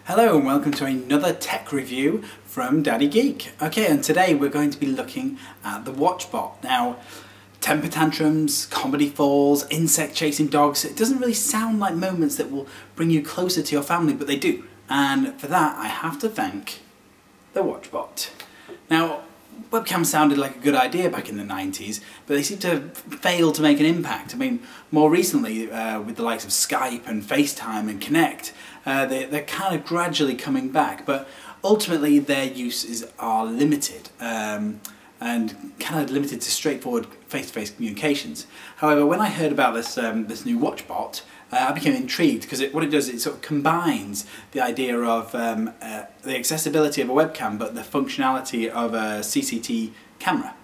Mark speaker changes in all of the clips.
Speaker 1: Hello and welcome to another tech review from Daddy Geek. Okay, and today we're going to be looking at the Watchbot. Now, temper tantrums, comedy falls, insect chasing dogs, it doesn't really sound like moments that will bring you closer to your family, but they do. And for that, I have to thank the Watchbot. Now, webcams sounded like a good idea back in the 90s, but they seem to have failed to make an impact. I mean, more recently, with the likes of Skype and FaceTime and Connect, they're kind of gradually coming back, but ultimately their uses are limited, and kind of limited to straightforward face-to-face communications. However, when I heard about this new Watchbot, I became intrigued because what it does is it sort of combines the idea of the accessibility of a webcam but the functionality of a CCTV camera.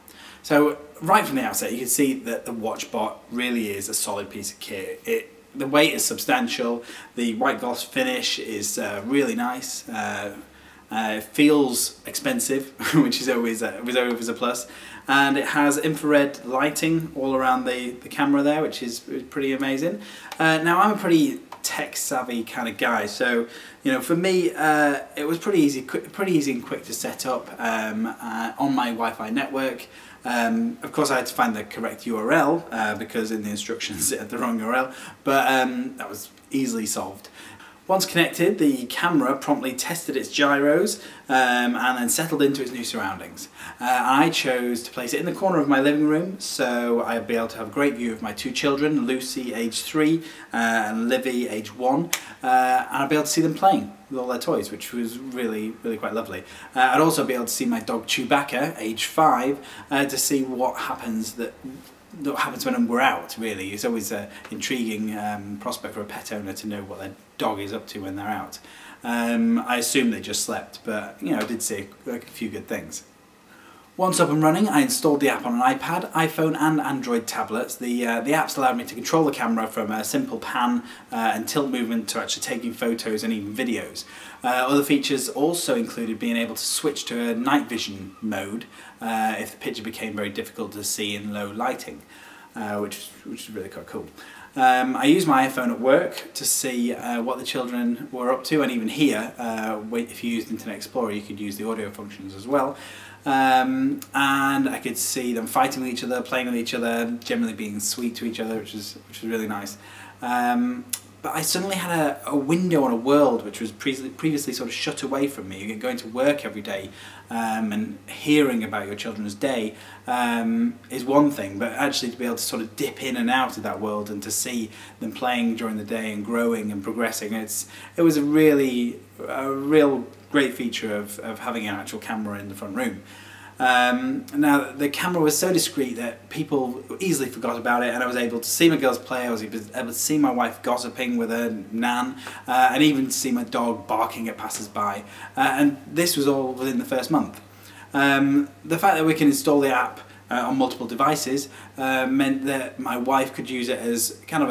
Speaker 1: So right from the outset you can see that the Watchbot really is a solid piece of kit. The weight is substantial, the white gloss finish is really nice, it feels expensive, which is always a plus, and it has infrared lighting all around the camera there, which is pretty amazing. Now, I'm a pretty tech-savvy kind of guy, so for me it was pretty easy and quick to set up on my Wi-Fi network. Of course, I had to find the correct URL because in the instructions it had the wrong URL, but that was easily solved. Once connected, the camera promptly tested its gyros and then settled into its new surroundings. I chose to place it in the corner of my living room so I'd be able to have a great view of my two children, Lucy age 3 and Livy age 1, and I'd be able to see them playing with all their toys, which was really quite lovely. I'd also be able to see my dog Chewbacca age 5 to see what happens when we're out, really. It's always an intriguing prospect for a pet owner to know what their dog is up to when they're out. I assume they just slept, but I did see a few good things. Once up and running, I installed the app on an iPad, iPhone and Android tablets. The apps allowed me to control the camera from a simple pan and tilt movement to actually taking photos and even videos. Other features also included being able to switch to a night vision mode if the picture became very difficult to see in low lighting, which is really quite cool. I used my iPhone at work to see what the children were up to, and even here, if you used Internet Explorer, you could use the audio functions as well. And I could see them fighting with each other, playing with each other, generally being sweet to each other, which was really nice. But I suddenly had a window on a world which was previously sort of shut away from me. Going to work every day and hearing about your children's day is one thing, but actually to be able to sort of dip in and out of that world and to see them playing during the day and growing and progressing, it was a real great feature of having an actual camera in the front room. Now, the camera was so discreet that people easily forgot about it, and I was able to see my girls play, I was able to see my wife gossiping with her nan, and even see my dog barking at passers-by, and this was all within the first month. The fact that we can install the app on multiple devices meant that my wife could use it as kind of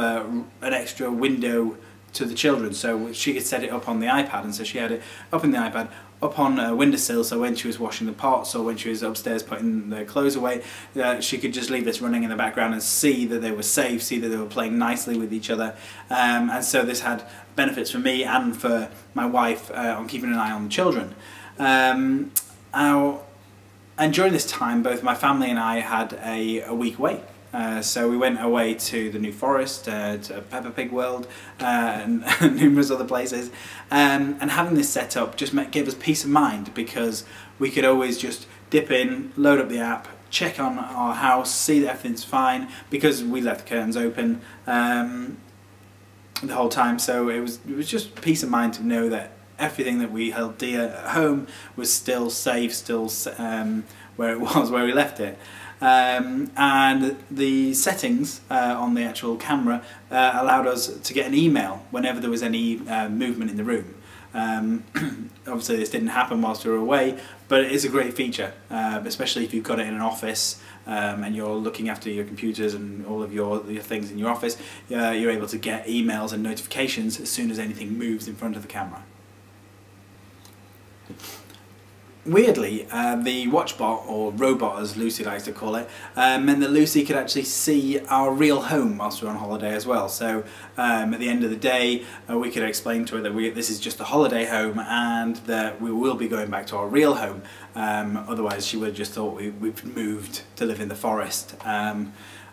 Speaker 1: an extra window to the children, so she could set it up on the iPad, and so she had it up in the iPad, up on a windowsill, so when she was washing the pots or when she was upstairs putting the clothes away, she could just leave this running in the background and see that they were safe, see that they were playing nicely with each other, and so this had benefits for me and for my wife on keeping an eye on the children. And during this time, both my family and I had a week away. So we went away to the New Forest, to Peppa Pig World, and numerous other places, and having this set up just gave us peace of mind because we could always just dip in, load up the app, check on our house, see that everything's fine because we left the curtains open the whole time. So it was just peace of mind to know that everything that we held dear at home was still safe, still where it was, where we left it. And the settings on the actual camera allowed us to get an email whenever there was any movement in the room. Obviously this didn't happen whilst we were away, but it is a great feature, especially if you've got it in an office and you're looking after your computers and all of your things in your office. You're able to get emails and notifications as soon as anything moves in front of the camera. weirdly, the Watchbot, or robot as Lucy likes to call it, meant that Lucy could actually see our real home whilst we were on holiday as well. So at the end of the day, we could explain to her that this is just a holiday home and that we will be going back to our real home. Otherwise she would have just thought we've moved to live in the forest.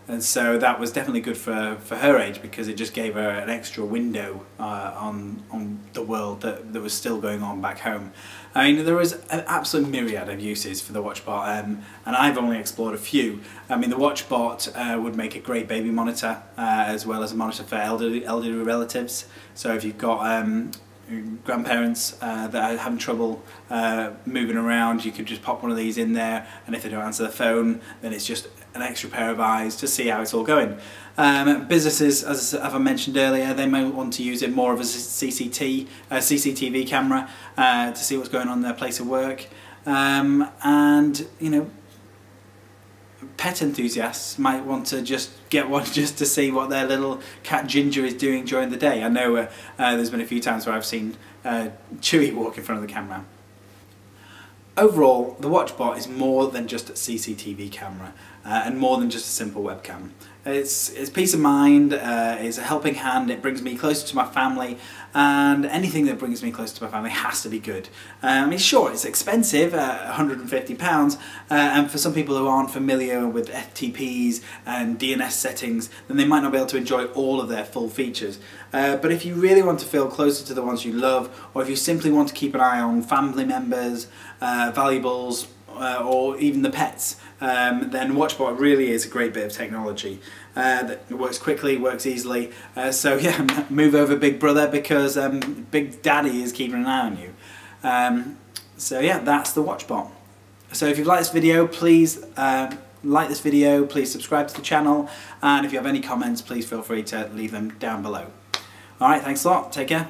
Speaker 1: And so that was definitely good for her age, because it just gave her an extra window on the world that was still going on back home. I mean, there was an absolute myriad of uses for the Watchbot, and I've only explored a few. I mean, the Watchbot would make a great baby monitor, as well as a monitor for elderly relatives. So if you've got grandparents that are having trouble moving around, you could just pop one of these in there, and if they don't answer the phone, then it's just an extra pair of eyes to see how it's all going. Businesses, as I mentioned earlier, they may want to use it more of as a CCTV camera to see what's going on in their place of work. And you know, pet enthusiasts might want to just get one just to see what their little cat Ginger is doing during the day. I know there's been a few times where I've seen Chewy walk in front of the camera. Overall, the Watchbot is more than just a CCTV camera and more than just a simple webcam. It's peace of mind, it's a helping hand, it brings me closer to my family, and anything that brings me closer to my family has to be good. I mean, sure, it's expensive, £150, and for some people who aren't familiar with FTPs and DNS settings, then they might not be able to enjoy all of their full features. But if you really want to feel closer to the ones you love, or if you simply want to keep an eye on family members, valuables, or even the pets, then Watchbot really is a great bit of technology that works quickly, works easily. So yeah, move over Big Brother, because Big Daddy is keeping an eye on you. So yeah, that's the Watchbot. So if you've liked this video, please like this video, please subscribe to the channel, and if you have any comments, please feel free to leave them down below. Alright, thanks a lot, take care.